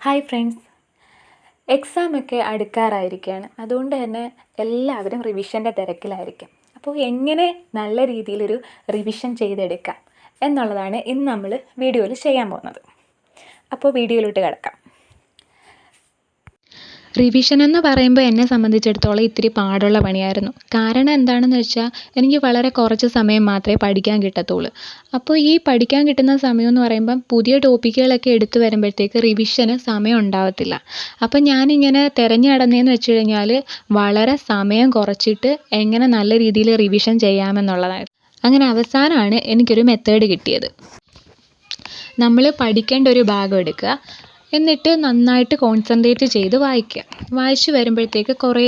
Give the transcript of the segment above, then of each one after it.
Hi friends, എക്സാമൊക്കെ അടുക്കാറായിരിക്കുകയാണ്. അതുകൊണ്ട് തന്നെ എല്ലാവരും റിവിഷൻ്റെ തിരക്കിലായിരിക്കും. അപ്പോൾ എങ്ങനെ നല്ല രീതിയിലൊരു റിവിഷൻ ചെയ്തെടുക്കാം എന്നുള്ളതാണ് ഇന്ന് നമ്മൾ വീഡിയോയിൽ ചെയ്യാൻ പോകുന്നത്. അപ്പോൾ വീഡിയോയിലോട്ട് കിടക്കാം. റിവിഷൻ എന്ന് പറയുമ്പോൾ എന്നെ സംബന്ധിച്ചിടത്തോളം ഇത്തിരി പാടുള്ള പണിയായിരുന്നു. കാരണം എന്താണെന്ന് വെച്ചാൽ എനിക്ക് വളരെ കുറച്ച് സമയം മാത്രമേ പഠിക്കാൻ കിട്ടത്തുള്ളൂ. അപ്പോൾ ഈ പഠിക്കാൻ കിട്ടുന്ന സമയം എന്ന് പറയുമ്പം പുതിയ ടോപ്പിക്കുകളൊക്കെ എടുത്തു വരുമ്പോഴത്തേക്ക് റിവിഷന് സമയം ഉണ്ടാവത്തില്ല. അപ്പം ഞാനിങ്ങനെ തിരഞ്ഞു നടന്നതെന്ന് വെച്ച് കഴിഞ്ഞാൽ വളരെ സമയം കുറച്ചിട്ട് എങ്ങനെ നല്ല രീതിയിൽ റിവിഷൻ ചെയ്യാമെന്നുള്ളതായിരുന്നു. അങ്ങനെ അവസാനമാണ് എനിക്കൊരു മെത്തേഡ് കിട്ടിയത്. നമ്മൾ പഠിക്കേണ്ട ഒരു ഭാഗം എടുക്കുക, എന്നിട്ട് നന്നായിട്ട് കോൺസെൻട്രേറ്റ് ചെയ്ത് വായിക്കുക. വായിച്ച് വരുമ്പോഴത്തേക്ക് കുറേ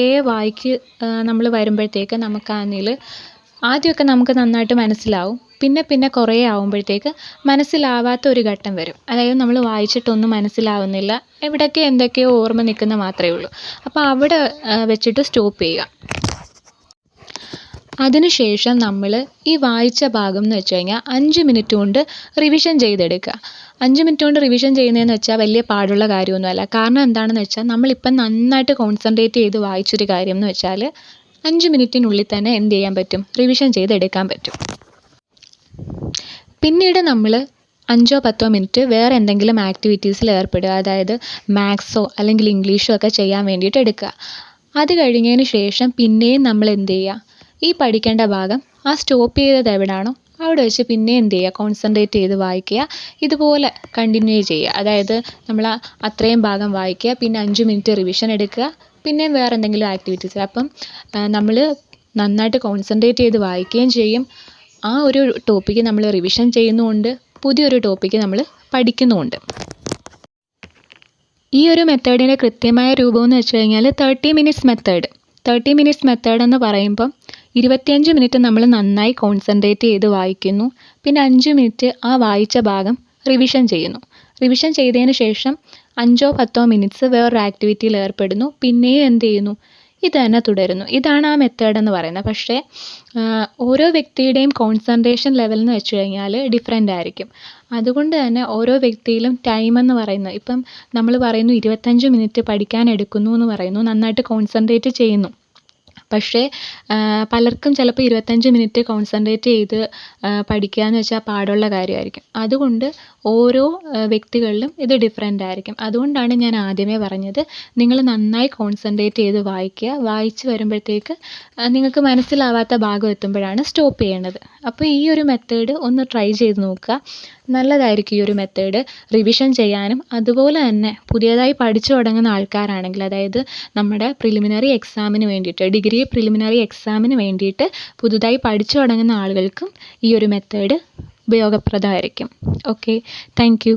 നമ്മൾ വരുമ്പോഴത്തേക്ക് നമുക്കാണെങ്കിൽ ആദ്യമൊക്കെ നമുക്ക് നന്നായിട്ട് മനസ്സിലാവും. പിന്നെ കുറേ ആവുമ്പോഴത്തേക്ക് മനസ്സിലാവാത്ത ഒരു ഘട്ടം വരും. അതായത് നമ്മൾ വായിച്ചിട്ടൊന്നും മനസ്സിലാവുന്നില്ല, എവിടെയൊക്കെ എന്തൊക്കെയോ ഓർമ്മ നിൽക്കുന്ന മാത്രമേ ഉള്ളൂ. അപ്പോൾ അവിടെ വെച്ചിട്ട് സ്റ്റോപ്പ് ചെയ്യുക. അതിനുശേഷം നമ്മൾ ഈ വായിച്ച ഭാഗം എന്ന് വെച്ച് കഴിഞ്ഞാൽ 5 മിനിറ്റ് കൊണ്ട് റിവിഷൻ ചെയ്തെടുക്കുക. 5 മിനിറ്റ് കൊണ്ട് റിവിഷൻ ചെയ്യുന്നതെന്ന് വെച്ചാൽ വലിയ പാടുള്ള കാര്യമൊന്നുമല്ല. കാരണം എന്താണെന്ന് വെച്ചാൽ നമ്മളിപ്പം നന്നായിട്ട് കോൺസെൻട്രേറ്റ് ചെയ്ത് വായിച്ചൊരു കാര്യം എന്ന് വെച്ചാൽ 5 മിനിറ്റിനുള്ളിൽ തന്നെ എന്ത് ചെയ്യാൻ പറ്റും? റിവിഷൻ ചെയ്തെടുക്കാൻ പറ്റും. പിന്നീട് നമ്മൾ 5-10 മിനിറ്റ് വേറെ എന്തെങ്കിലും ആക്ടിവിറ്റീസിൽ ഏർപ്പെടുക. അതായത് മാത്സോ അല്ലെങ്കിൽ ഇംഗ്ലീഷോ ഒക്കെ ചെയ്യാൻ വേണ്ടിയിട്ട് എടുക്കുക. അത് കഴിഞ്ഞതിന് ശേഷം പിന്നെയും നമ്മൾ എന്ത് ചെയ്യുക? ഈ പഠിക്കേണ്ട ഭാഗം ആ സ്റ്റോപ്പ് ചെയ്തത് എവിടെയാണോ അവിടെ വെച്ച് പിന്നെ എന്ത് ചെയ്യുക? കോൺസെൻട്രേറ്റ് ചെയ്ത് വായിക്കുക. ഇതുപോലെ കണ്ടിന്യൂ ചെയ്യുക. അതായത് നമ്മൾ അത്രയും ഭാഗം വായിക്കുക, പിന്നെ 5 മിനിറ്റ് റിവിഷൻ എടുക്കുക, പിന്നെയും വേറെ എന്തെങ്കിലും ആക്ടിവിറ്റീസ്. അപ്പം നമ്മൾ നന്നായിട്ട് കോൺസെൻട്രേറ്റ് ചെയ്ത് വായിക്കുകയും ചെയ്യും. ആ ഒരു ടോപ്പിക്ക് നമ്മൾ റിവിഷൻ ചെയ്യുന്നുമുണ്ട്, പുതിയൊരു ടോപ്പിക്ക് നമ്മൾ പഠിക്കുന്നുമുണ്ട്. ഈ ഒരു മെത്തേഡിൻ്റെ കൃത്യമായ രൂപം എന്ന് വെച്ച് കഴിഞ്ഞാൽ 30 മിനിറ്റ്സ് മെത്തേഡ്. 30 മിനിറ്റ്സ് മെത്തേഡ് എന്ന് പറയുമ്പം 25 മിനിറ്റ് നമ്മൾ നന്നായി കോൺസെൻട്രേറ്റ് ചെയ്ത് വായിക്കുന്നു, പിന്നെ 5 മിനിറ്റ് ആ വായിച്ച ഭാഗം റിവിഷൻ ചെയ്യുന്നു. റിവിഷൻ ചെയ്തതിന് ശേഷം 5-10 മിനിറ്റ്സ് വേറൊരു ആക്ടിവിറ്റിയിൽ ഏർപ്പെടുന്നു, പിന്നെയും എന്ത് ചെയ്യുന്നു? ഇത് തന്നെ തുടരുന്നു. ഇതാണ് ആ മെത്തേഡ് എന്ന് പറയുന്നത്. പക്ഷേ ഓരോ വ്യക്തിയുടെയും കോൺസെൻട്രേഷൻ ലെവൽ എന്ന് വെച്ച് കഴിഞ്ഞാൽ ഡിഫറെൻ്റ് ആയിരിക്കും. അതുകൊണ്ട് തന്നെ ഓരോ വ്യക്തിയിലും ടൈം എന്ന് പറയുന്നത്, ഇപ്പം നമ്മൾ പറയുന്നു 25 മിനിറ്റ് പഠിക്കാൻ എടുക്കുന്നു എന്ന് പറയുന്നു, നന്നായിട്ട് കോൺസെൻട്രേറ്റ് ചെയ്യുന്നു. പക്ഷേ പലർക്കും ചിലപ്പോൾ 25 മിനിറ്റ് കോൺസെൻട്രേറ്റ് ചെയ്ത് പഠിക്കുക എന്ന് വെച്ചാൽ പാടുള്ള കാര്യമായിരിക്കും. അതുകൊണ്ട് ഓരോ വ്യക്തികളിലും ഇത് ഡിഫറെൻ്റ് ആയിരിക്കും. അതുകൊണ്ടാണ് ഞാൻ ആദ്യമേ പറഞ്ഞത്, നിങ്ങൾ നന്നായി കോൺസെൻട്രേറ്റ് ചെയ്ത് വായിക്കുക. വായിച്ച് വരുമ്പോഴത്തേക്ക് നിങ്ങൾക്ക് മനസ്സിലാവാത്ത ഭാഗം എത്തുമ്പോഴാണ് സ്റ്റോപ്പ് ചെയ്യേണ്ടത്. അപ്പോൾ ഈ ഒരു മെത്തേഡ് ഒന്ന് ട്രൈ ചെയ്ത് നോക്കുക. നല്ലതായിരിക്കും ഈ ഒരു മെത്തേഡ് റിവിഷൻ ചെയ്യാനും. അതുപോലെ തന്നെ പുതിയതായി പഠിച്ചു തുടങ്ങുന്ന ആൾക്കാരാണെങ്കിൽ, അതായത് നമ്മുടെ പ്രിലിമിനറി എക്സാമിന് വേണ്ടിയിട്ട്, ഡിഗ്രി പ്രിലിമിനറി എക്സാമിന് വേണ്ടിയിട്ട് പുതുതായി പഠിച്ചു തുടങ്ങുന്ന ആളുകൾക്കും ഈ ഒരു മെത്തേഡ് ഉപയോഗപ്രദമായിരിക്കും. Okay, thank U.